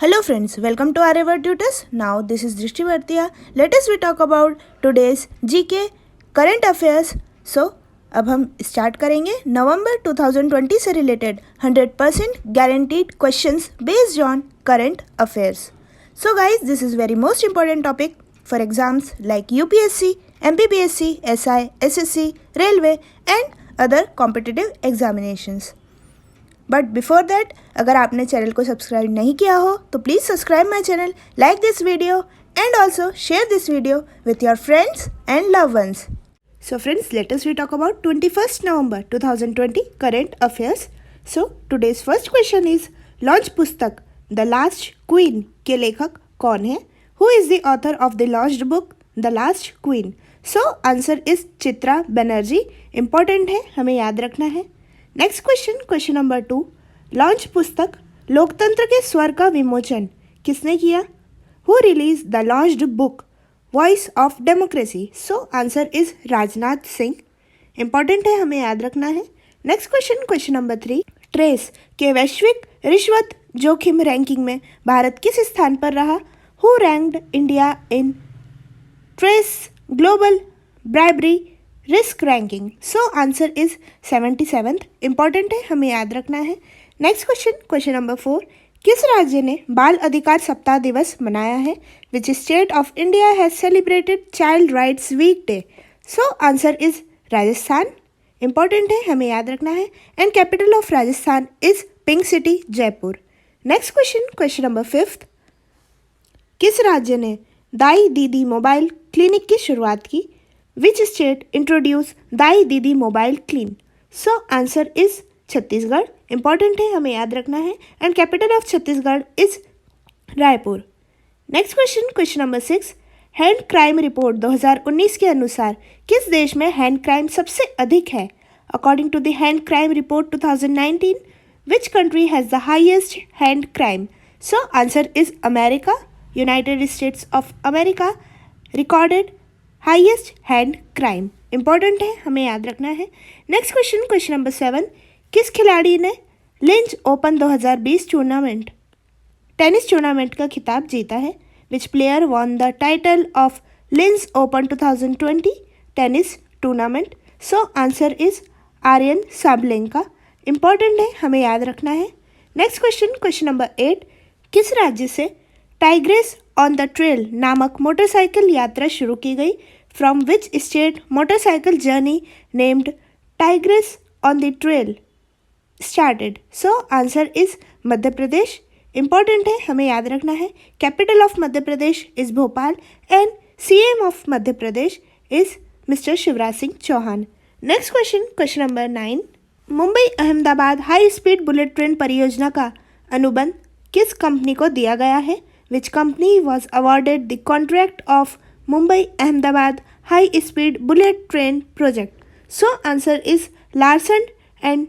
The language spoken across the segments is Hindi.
Hello friends, welcome to Aryavar Tutors. Now this is Drishti Bhartiya. Let us we talk about today's GK current affairs. So अब हम स्टार्ट करेंगे नवंबर 2020 से related 100% guaranteed questions based on current affairs. So guys, this is very most important topic for exams like UPSC, MPPSC, SI, SSC, Railway and other competitive examinations. But before that अगर आपने चैनल को सब्सक्राइब नहीं किया हो तो please subscribe my channel, like this video and also share this video with your friends and love ones. So friends, let us we talk about 21st November 2020 current affairs. So today's first question is launch पुस्तक The Last Queen के लेखक कौन है? Who is the author of the launched book The Last Queen? So answer is Chitra Banerjee. Important है, हमें याद रखना है. Next question number 2. लॉन्च पुस्तक लोकतंत्र के स्वर का विमोचन किसने किया? Who release the launched book voice of democracy? So answer is Rajnath Singh. Important है, हमें याद रखना है. Next question number 3. ट्रेस के वैश्विक रिश्वत जोखिम रैंकिंग में भारत किस स्थान पर रहा? Who ranked India in trace global bribery risk ranking? So answer is 77th. Important है, हमें याद रखना है. Next question number 4. किस राज्य ने बाल अधिकार सप्ताह दिवस मनाया है? Which state of India has celebrated child rights week day? So answer is Rajasthan. Important है, हमें याद रखना है. And capital of Rajasthan is pink city Jaipur. Next question number 5. किस राज्य ने दाई दीदी मोबाइल क्लिनिक की शुरुआत की? Which state introduced दाई दीदी mobile clean? So answer is Chhattisgarh. Important है, हमें याद रखना है. And capital of Chhattisgarh is Raipur. Next question number 6. Hand crime report 2019 के अनुसार किस देश में हैंड क्राइम सबसे अधिक है? According to the hand crime report 2019, which country has the highest hand crime? So answer is America. United States of America recorded highest hand crime. Important है, हमें याद रखना है. Next question number 7. किस खिलाड़ी ने लिंच ओपन 2020 टेनिस टूर्नामेंट का खिताब जीता है? Which player won the title of Linz Open 2020 tennis tournament? So answer is Aryna Sabalenka. Important है, हमें याद रखना है. Next question number 8. किस राज्य से टाइग्रेस ऑन द ट्रेल नामक मोटरसाइकिल यात्रा शुरू की गई? From which state motorcycle journey named Tigress on the Trail started? So answer is Madhya Pradesh. Important है, हमें याद रखना है. Capital of Madhya Pradesh is Bhopal and CM of Madhya Pradesh is mister Shivraj Singh Chouhan. Next question number 9. Mumbai Ahmedabad high speed bullet train परियोजना का अनुबंध किस कंपनी को दिया गया है? Which company was awarded the contract of Mumbai Ahmedabad High Speed Bullet Train project? So answer is Larsen and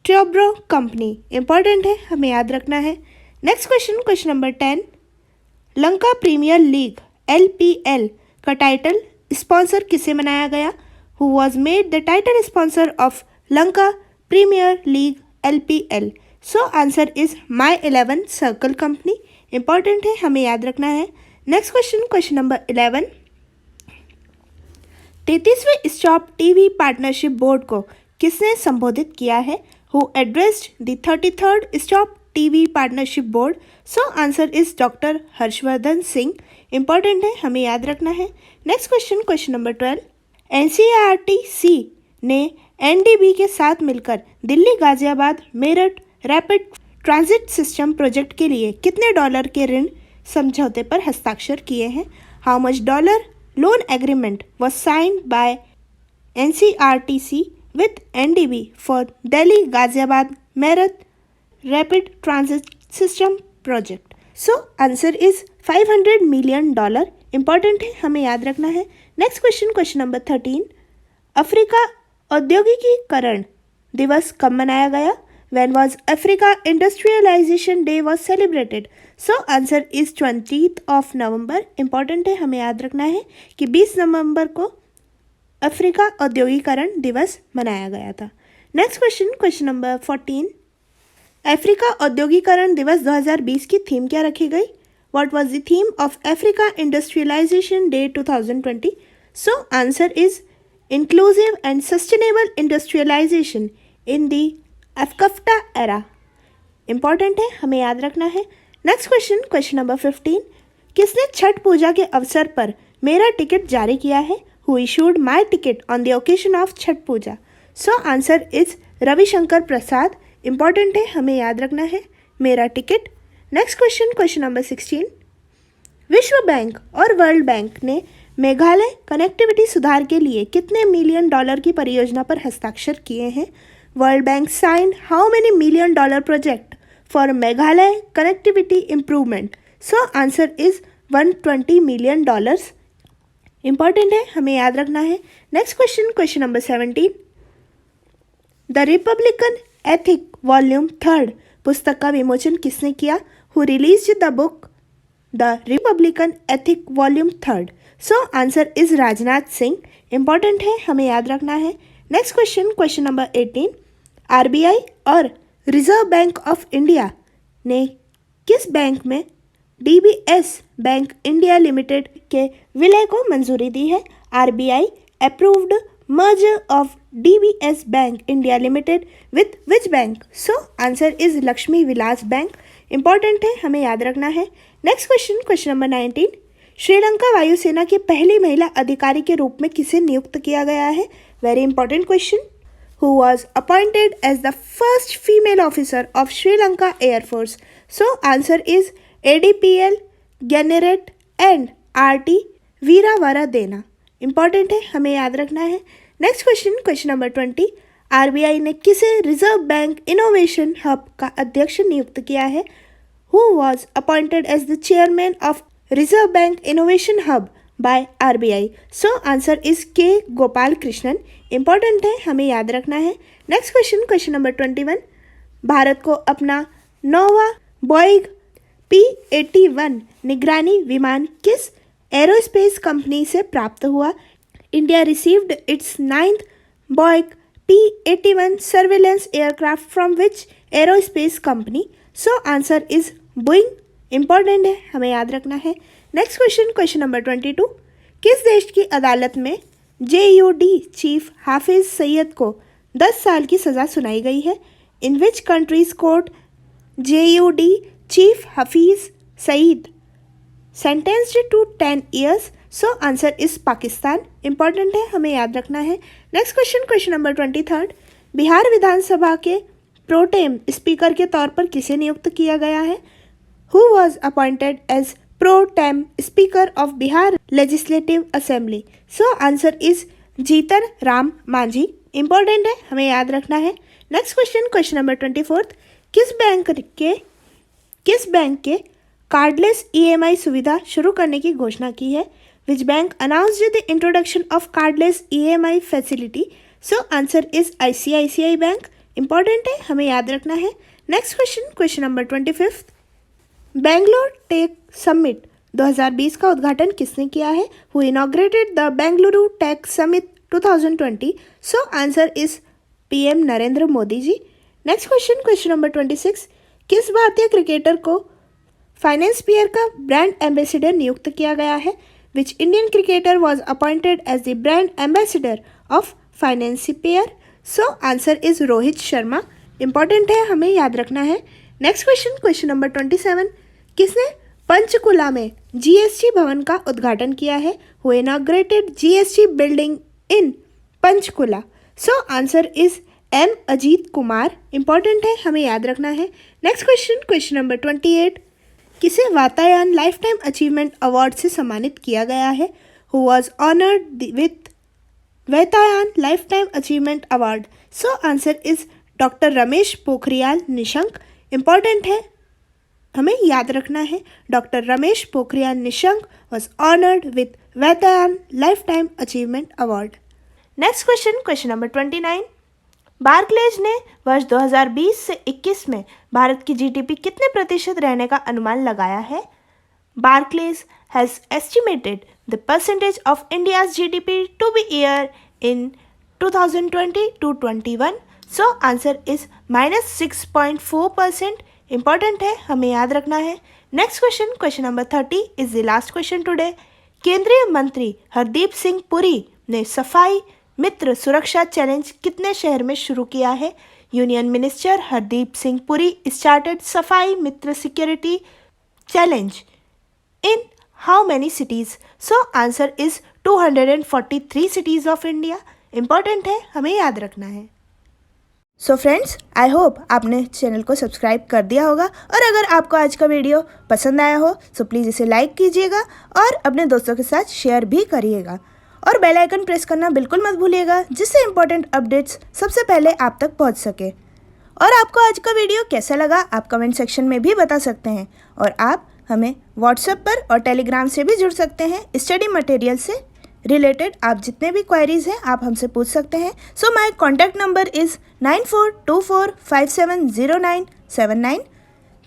Toubro Company. Important है, हमें याद रखना है. Next question number 10. Lanka premiere league LPL का टाइटल स्पॉन्सर किसे बनाया गया? Who was made the title sponsor of Lanka premiere league LPL? So answer is My 11 Circle Company. Important है, हमें याद रखना है. Next question number 11. 33वें स्टॉप टीवी पार्टनरशिप बोर्ड को किसने संबोधित किया है? Who addressed the 33rd Stop TV Partnership Board? So answer is doctor Harshvardhan Singh. Important है, हमें याद रखना है. Next question number 12. NCERT ने NDB के साथ मिलकर Delhi Ghaziabad Meerut rapid transit system project के लिए कितने डॉलर के ऋण समझौते पर हस्ताक्षर किए हैं? How much dollar loan agreement was signed by NCERT with NDB for Delhi Ghaziabad Meerut rapid transit system project? So answer is $500 million. Important है, हमें याद रखना है. Next question number 13. अफ्रीका औद्योगिकीकरण दिवस कब मनाया गया? When was Africa Industrialization Day was celebrated? So answer is 20th of November. Important है, हमें याद रखना है कि 20 नवंबर को अफ्रीका औद्योगिकरण दिवस मनाया गया था. Next question number 14. अफ्रीका औद्योगिकरण दिवस 2020 की थीम क्या रखी गई? What was the theme of Africa Industrialization Day 2020? So answer is inclusive and sustainable industrialization in the AFCFTA era. Important है, हमें याद रखना है. Next question, question number 15. किसने छठ पूजा के अवसर पर मेरा टिकट जारी किया है? Who issued my ticket on the occasion of Chhath Puja? So answer is Ravishankar Prasad. Important है, हमें याद रखना है, मेरा ticket. Next question, question number 16. विश्व बैंक और वर्ल्ड बैंक ने मेघालय कनेक्टिविटी सुधार के लिए कितने मिलियन डॉलर की परियोजना पर हस्ताक्षर किए हैं? World bank signed how many million dollar project for Meghalaya connectivity improvement? So answer is 120 million dollars. Important है, हमें याद रखना है. Next question, question number 17. The Republican ethic volume 3 पुस्तक का विमोचन किसने किया? Who release the book the Republican ethic volume 3? So answer is Rajnath Singh. Important है, हमें याद रखना है. Next question, question number 18. RBI और रिजर्व बैंक ऑफ इंडिया ने किस बैंक में डीबीएस बैंक इंडिया लिमिटेड के विलय को मंजूरी दी है? RBI approved merger of DBS Bank India Limited with which bank? So answer is Lakshmi Vilas Bank. Important है, हमें याद रखना है. Next question, question number 19. Sri Lanka वायुसेना की पहली महिला अधिकारी के रूप में किसे नियुक्त किया गया है? Very important question. Who was appointed as the first female officer of Sri Lanka Air Force? So answer is ADPL Genneret and RT वीरावरादेना. इंपॉर्टेंट है, हमें याद रखना है. Next question, question number 20. RBI ने किसे रिजर्व बैंक इनोवेशन हब का अध्यक्ष नियुक्त किया है? Who was appointed as the chairman of reserve bank innovation hub by RBI? So answer is K Gopal Krishnan. Important है, हमें याद रखना है. Next question, question number 21. Bharat को अपना नौवां बोइंग P-81 निगरानी विमान किस एरोस्पेस कंपनी से प्राप्त हुआ? India received it's 9th Boeing P-81 surveillance aircraft from which aerospace company? So answer is Boeing. Important है, हमें याद रखना है. Next question, question number 22. किस देश की अदालत में JUD चीफ हाफिज सईद को 10 साल की सज़ा सुनाई गई है? In which countries court JUD chief Hafiz Saeed sentenced to 10 years? So answer is Pakistan. Important है, हमें याद रखना है. Next question, question number 23. Bihar विधानसभा के प्रोटेम स्पीकर के तौर पर किसे नियुक्त किया गया है? Who was appointed as protem speaker of Bihar legislative assembly? So answer is Jitan Ram Manjhi. Important है, हमें याद रखना है. Next question, question number 24. किस बैंक के कार्डलेस EMI सुविधा शुरू करने की घोषणा की है? Which bank announced the introduction of cardless EMI facility? So answer is ICICI bank. Important है, हमें याद रखना है. Next question, question number 25. Bangalore tech summit 2020 का उद्घाटन किसने किया है? Who inaugurated the Bengaluru tech summit 2020? So answer is PM Narendra Modi ji. Next question, question number 26. किस भारतीय क्रिकेटर को फाइनेंसपियर का ब्रांड एम्बेसडर नियुक्त किया गया है? Which Indian cricketer was appointed as the brand ambassador of Financepeer? So answer is Rohit Sharma. Important है, हमें याद रखना है. Next question, question number 27. किसने पंचकुला में GST भवन का उद्घाटन किया है? Who inaugurated GST building in Panchkula? So answer is M Ajit Kumar. Important है, हमें याद रखना है. Next question, question number 28. किसे Vatayan life time achievement award से सम्मानित किया गया है? Who was honoured with Vatayan life time achievement award? So answer is doctor Ramesh Pokhriyal Nishank. Important है, हमें याद रखना है. Doctor Ramesh Pokhriyal Nishank was honoured with Vatayan life time achievement award. Next question, question number 29. Barclays ने वर्ष 2020 से 21 में भारत की GDP कितने प्रतिशत रहने का अनुमान लगाया है? Barclays has estimated the percentage of India's GDP to be year in 2020 to 21. So answer is -6.4%। Important है, हमें याद रखना है। Next question, question number 30 is the last question today. केंद्रीय मंत्री हरदीप सिंह पुरी ने सफाई मित्र सुरक्षा चैलेंज कितने शहर में शुरू किया है? Union minister Hardeep Singh Puri started Safai Mitra security challenge in how many cities? So answer is 243 cities of India। Important है, हमें याद रखना है। सो फ्रेंड्स, आई होप आपने चैनल को सब्सक्राइब कर दिया होगा, और अगर आपको आज का वीडियो पसंद आया हो तो प्लीज़ इसे लाइक कीजिएगा और अपने दोस्तों के साथ शेयर भी करिएगा, और बेल आइकन प्रेस करना बिल्कुल मत भूलिएगा, जिससे इम्पोर्टेंट अपडेट्स सबसे पहले आप तक पहुंच सके। और आपको आज का वीडियो कैसा लगा आप कमेंट सेक्शन में भी बता सकते हैं, और आप हमें व्हाट्सएप पर और टेलीग्राम से भी जुड़ सकते हैं। स्टडी मटेरियल से रिलेटेड आप जितने भी क्वेरीज हैं आप हमसे पूछ सकते हैं। So my contact number is 9424570979।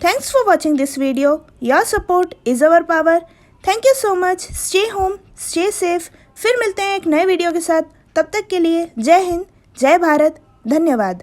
Thanks for watching this video. Your support is our power. Thank you so much. Stay home, stay safe. फिर मिलते हैं एक नए वीडियो के साथ। तब तक के लिए जय हिंद, जय भारत, धन्यवाद।